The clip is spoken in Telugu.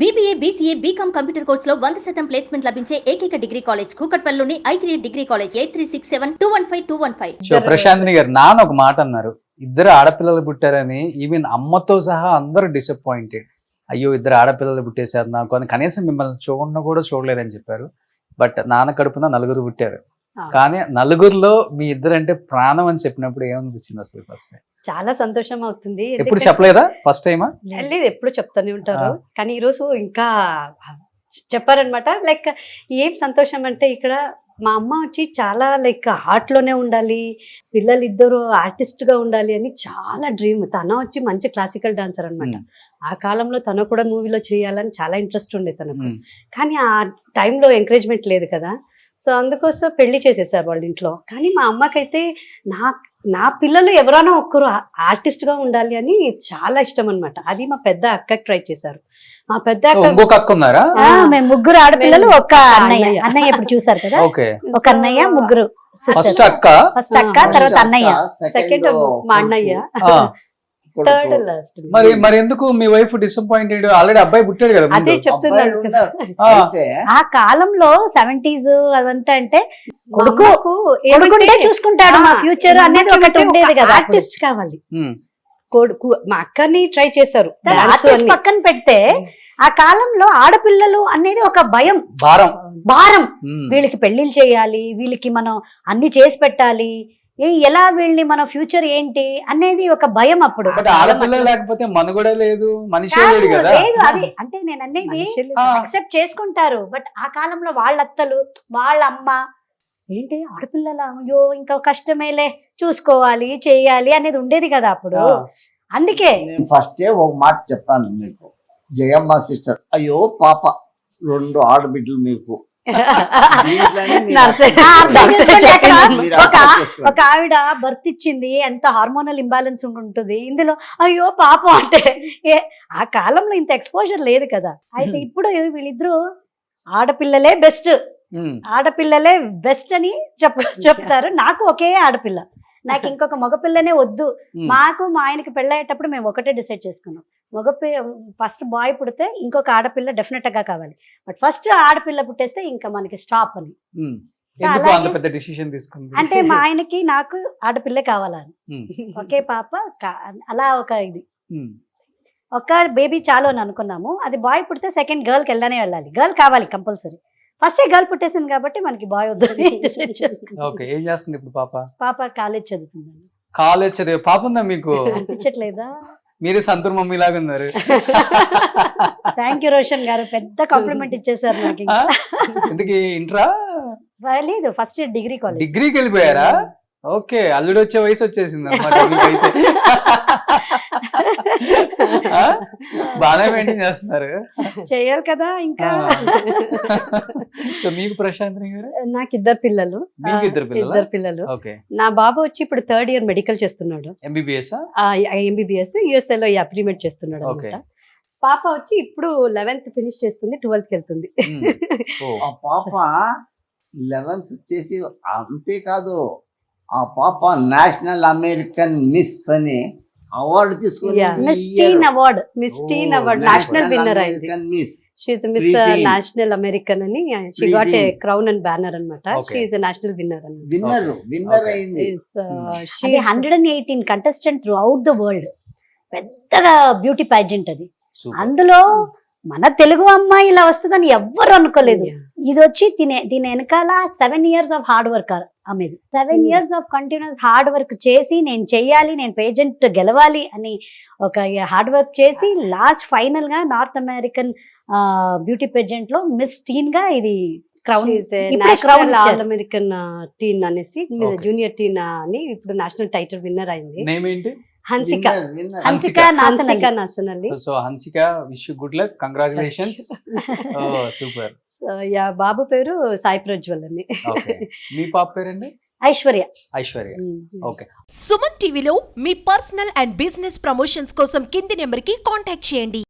BBA, BCA, BCom కంప్యూటర్ కోర్సులో 100% ప్లేస్మెంట్ లభించే ఏకైక డిగ్రీ కాలేజ్ కూకట్పల్లిలోని I3 degree college 8367215215. So Prashanthini garu నాన్న ఒక మాట అన్నారు, ఇద్దరు ఆడపిల్లలు పుట్టారని. ఈవెన్ అమ్మతో సహా అందరూ డిసప్పాయింటెడ్. అయ్యో ఇద్దరు ఆడపిల్లలు పుట్టేశారు నాకు అని, కనీసం మిమ్మల్ని చూడడం కూడా చూడలేదని చెప్పారు. బట్ నాన్న కడుపున నలుగురు పుట్టారు. కానీ నలుగురిలో మీ ఇద్దరు అంటే ప్రాణం అని చెప్పినప్పుడు ఏమనిపించింది అసలు ఫస్ట్ టైం? చాలా సంతోషం అవుతుంది. ఎప్పుడు చెప్పలేదా? ఫస్ట్ టైమా? లేదు, ఎప్పుడు చెప్తానే ఉంటారు. కానీ ఈరోజు ఇంకా చెప్పారనమాట. లైక్ ఏం సంతోషం అంటే, ఇక్కడ మా అమ్మ వచ్చి చాలా లైక్ హార్ట్ లోనే ఉండాలి, పిల్లలు ఇద్దరు ఆర్టిస్ట్ గా ఉండాలి అని చాలా డ్రీమ్. తన వచ్చి మంచి క్లాసికల్ డాన్సర్ అనమాట. ఆ కాలంలో తను కూడా మూవీలో చేయాలని చాలా ఇంట్రెస్ట్ ఉండే తనకు. కానీ ఆ టైంలో ఎంకరేజ్మెంట్ లేదు కదా. సో అందుకోసం పెళ్లి చేసేసారు వాళ్ళ ఇంట్లో. కానీ మా అమ్మకైతే నా పిల్లలు ఎవరైనా ఒక్కరు ఆర్టిస్ట్ గా ఉండాలి అని చాలా ఇష్టం అనమాట. అది మా పెద్ద అక్కకి ట్రై చేశారు. మా పెద్ద అక్క ఉన్నారా? మేము ముగ్గురు ఆడపిల్లలు, ఒక అన్నయ్య ఇప్పుడు చూసారు కదా, ఒక అన్నయ్య, ముగ్గురు. ఫస్ట్ అక్క, తర్వాత అన్నయ్య, సెకండ్ మా అన్నయ్య, థర్డ్ లాస్ట్. మరి ఎందుకు మీ వైఫ్ డిసప్పాయింటెడ్? ఆల్రెడీ అబ్బాయి పుట్టాడు కదా. అదే చెప్తున్నాను. ఆ కాలంలో 70s అదంతా అంటే కొడుకుంటే చూసుకుంటాడు మా ఫ్యూచర్ అనేది ఒకటి ఉండేది కదా. ఆర్టిస్ట్ కావాలి. కొడుకు మా అక్కని ట్రై చేశారు. పక్కన పెడితే ఆ కాలంలో ఆడపిల్లలు అనేది ఒక భయం, భారం. వీళ్ళకి పెళ్లిళ్ళు చేయాలి, వీళ్ళకి మనం అన్ని చేసి పెట్టాలి, ఎలా వీళ్ళని మన ఫ్యూచర్ ఏంటి అనేది ఒక భయం అప్పుడు. లేకపోతే మనుగడ లేదు, మనిషి లేదు కదా. అది అంటే నేను అనేది అక్సెప్ట్ చేసుకుంటారు. బట్ ఆ కాలంలో వాళ్ళ అత్తలు, వాళ్ళ అమ్మ ఏంటి ఆడపిల్లల, అయ్యో ఇంకా కష్టమేలే, చూసుకోవాలి, చేయాలి అనేది ఉండేది కదా అప్పుడు. అందుకే నేను ఫస్టే ఒక మాట చెప్పాను మీకు, జయమ్మ సిస్టర్, అయ్యో పాప 2 ఆడబిడ్డలు మీకు. ఒక ఆవిడ బర్త్ ఇచ్చింది, ఎంత హార్మోనల్ ఇంబ్యాలెన్స్ ఉంటుంది ఇందులో. అయ్యో పాపం అంటే ఆ కాలంలో ఇంత ఎక్స్పోజర్ లేదు కదా. అయితే ఇప్పుడు వీళ్ళిద్దరూ ఆడపిల్లలే బెస్ట్, ఆడపిల్లలే బెస్ట్ అని చెప్తారు. నాకు ఒకే ఆడపిల్ల, నాకు ఇంకొక మగపిల్లనే వద్దు. మాకు మా ఆయనకి పెళ్ళయ్యేటప్పుడు మేము ఒకటే డిసైడ్ చేసుకున్నాం, ఫస్ట్ బాయ్ పుడితే ఇంకొక ఆడపిల్ల డెఫినెట్ గా కావాలి, బట్ ఫస్ట్ ఆడపిల్ల పుట్టేస్తే ఇంకా మనకి స్టాప్ అని. అంటే మా ఆయనకి నాకు ఆడపిల్లే కావాలని, ఒకే పాప, అలా ఒక ఇది ఒక బేబీ చాలు అని అనుకున్నాము. అది బాయ్ పుడితే సెకండ్ గర్ల్కి వెళ్ళాలి, గర్ల్ కావాలి కంపల్సరీ. ఫస్ట్ గర్ల్ పుట్టేసింది కాబట్టి మనకి బాయ్ వద్దని డిసైడ్ చేసుకున్నాం. ఏం చేస్తుంది ఇప్పుడు పాప? పాప కాలేజ్ చదువుతుంది. కాలేజ్ చదివే పాప ఉందా మీకు? అనిపించట్లేదా? మీరు సంతూర్ మమ్మీ లాగా ఉన్నారు. థ్యాంక్ యూ రోషన్ గారు, పెద్ద కాంప్లిమెంట్ ఇచ్చేసారు నాకు. ఎందుకు ఇంట్రా? లేదు, ఫస్ట్ ఇయర్ డిగ్రీ కాలేజ్. డిగ్రీకి వెళ్ళిపోయారా? ఓకే, అల్లుడు వచ్చే వయసు వచ్చేసింది అన్నమాట మీకైతే. బాగా మెయింటైన్ చేస్తున్నారు. చేయాలి కదా ఇంకా. సో మీకు ప్రశాంత్ గారు? నాకు ఇద్దరు పిల్లలు. మీకు ఇద్దరు పిల్లలు. నా బాబు వచ్చి ఇప్పుడు 3rd ఇయర్ మెడికల్ చేస్తున్నాడు. ఎంబీబీఎస్ USA లో అప్రిమెంట్ చేస్తున్నాడు అనమాట. పాప వచ్చి ఇప్పుడు 11th ఫినిష్ చేస్తుంది, 12th వెళ్తుంది. పాప 11th చేసి అంతేకాదు, ఆ పాప నేషనల్ అమెరికన్ మిస్ అని అవార్డు తీసుకుని, miss teen award national winner అయింది. She is miss national American అని, she got a crown and banner అన్నమాట. షీ ఇస్ నేషనల్ విన్నర్ అయింది. She 118 contestant throughout the world. పెద్దగా బ్యూటీ పాజెంట్ అది. అందులో మన తెలుగు అమ్మాయి ఇలా వస్తుందని ఎవ్వరు అనుకోలేదు. ఇది వచ్చి దీని వెనకాల 7 years ఆఫ్ హార్డ్ వర్క్ ఆమెది. 7 years of continuous hard work చేసి, నేను చెయ్యాలి, నేను పేజెంట్ గెలవాలి అని ఒక హార్డ్ వర్క్ చేసి లాస్ట్ ఫైనల్ గా నార్త్ అమెరికన్ బ్యూటీ పేజెంట్ లో మిస్ టీన్ గా ఇది క్రౌన్ అమెరికన్ టీన్ అనేసి, జూనియర్ టీన్ అని ఇప్పుడు నేషనల్ టైటిల్ విన్నర్ అయింది. హన్సిక నాసనల్లి. So Hansika, wish you good luck, congratulations. Super. బాబు పేరు సాయి ప్రజ్వల్ అని. మీ పాప పేరండి? ఐశ్వర్య. ఓకే. సుమన్ టీవీలో మీ పర్సనల్ అండ్ బిజినెస్ ప్రమోషన్స్ కోసం కింది నెంబర్ కి కాంటాక్ట్ చేయండి.